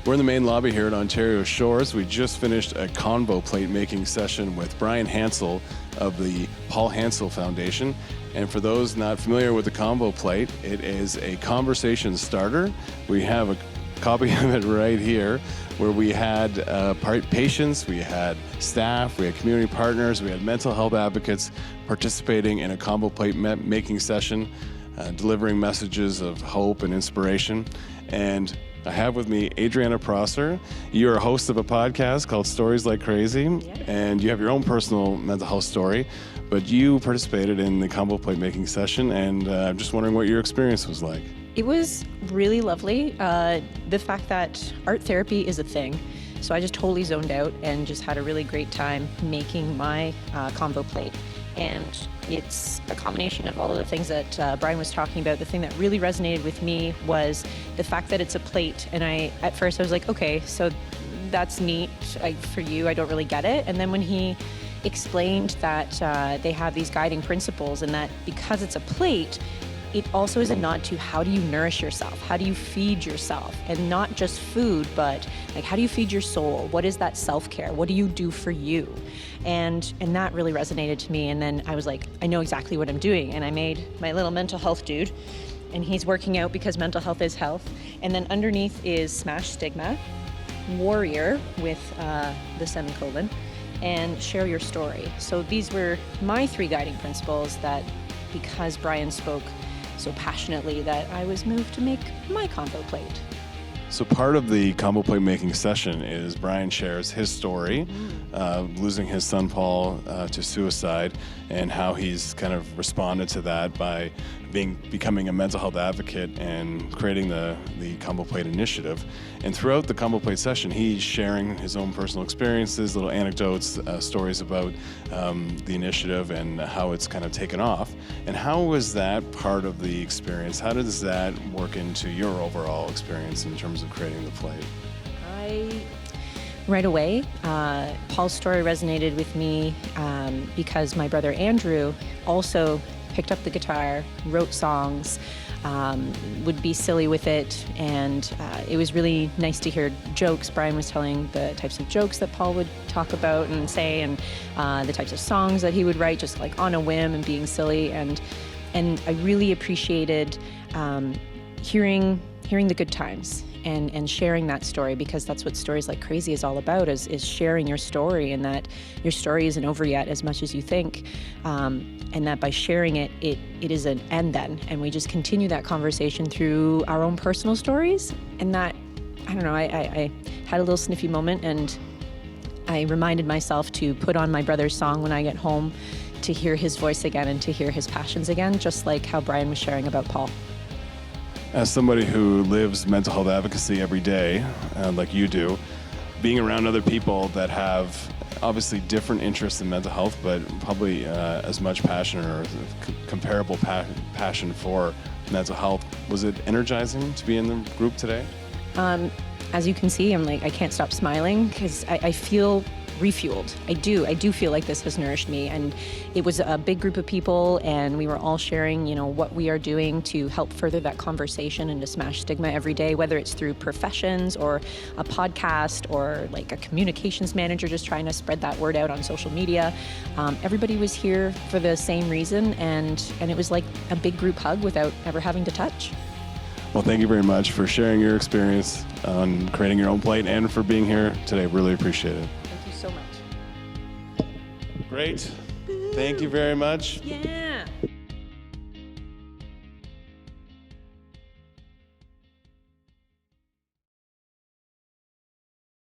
We're in the main lobby here at Ontario Shores. We just finished a convo plate making session with Brian Hansel of the Paul Hansel Foundation. And for those not familiar with the combo plate, it is a conversation starter. We have a copy of it right here, where we had patients, we had staff, we had community partners, we had mental health advocates participating in a combo plate making session, delivering messages of hope and inspiration. And I have with me Adrianna Prosser. You're a host of a podcast called Stories Like Crazy, and you have your own personal mental health story, but you participated in the combo plate making session, and I'm just wondering what your experience was like. It was really lovely. The fact that art therapy is a thing. So I just totally zoned out and just had a really great time making my combo plate. And it's a combination of all of the things that Brian was talking about. The thing that really resonated with me was the fact that it's a plate. And at first I was like, okay, so that's neat. For you, I don't really get it. And then when he explained that they have these guiding principles and that because it's a plate, it also is a nod to how do you nourish yourself? How do you feed yourself? And not just food, but like how do you feed your soul? What is that self-care? What do you do for you? And that really resonated to me. And then I was like, I know exactly what I'm doing. And I made my little mental health dude, and he's working out because mental health is health. And then underneath is Smash Stigma, Warrior with the semicolon, and Share Your Story. So these were my 3 guiding principles that, because Brian spoke so passionately, that I was moved to make my combo plate. So part of the combo plate making session is Brian shares his story, losing his son Paul to suicide, and how he's kind of responded to that by becoming a mental health advocate and creating the combo plate initiative. And throughout the combo plate session, he's sharing his own personal experiences, little anecdotes, stories about the initiative and how it's kind of taken off. And how was that part of the experience? How does that work into your overall experience in terms of creating the plate? Right away, Paul's story resonated with me because my brother Andrew also picked up the guitar, wrote songs, would be silly with it, and it was really nice to hear jokes. Brian was telling the types of jokes that Paul would talk about and say, and the types of songs that he would write just like on a whim and being silly, and I really appreciated hearing the good times and sharing that story, because that's what Stories Like Crazy is all about, is sharing your story, and that your story isn't over yet as much as you think, and that by sharing it is an and then, and we just continue that conversation through our own personal stories. And that, I don't know, I had a little sniffy moment, and I reminded myself to put on my brother's song when I get home, to hear his voice again and to hear his passions again, just like how Brian was sharing about Paul. As somebody who lives mental health advocacy every day, like you do, being around other people that have obviously different interests in mental health, but probably as much passion or comparable passion for mental health, was it energizing to be in the group today? As you can see, I can't stop smiling because I feel refueled. I do feel like this has nourished me, and it was a big group of people, and we were all sharing, what we are doing to help further that conversation and to smash stigma every day, whether it's through professions or a podcast or like a communications manager just trying to spread that word out on social media. Everybody was here for the same reason, and it was like a big group hug without ever having to touch. Well, thank you very much for sharing your experience on creating your own plate and for being here today. Really appreciate it. So much. Great. Thank you very much. Yeah.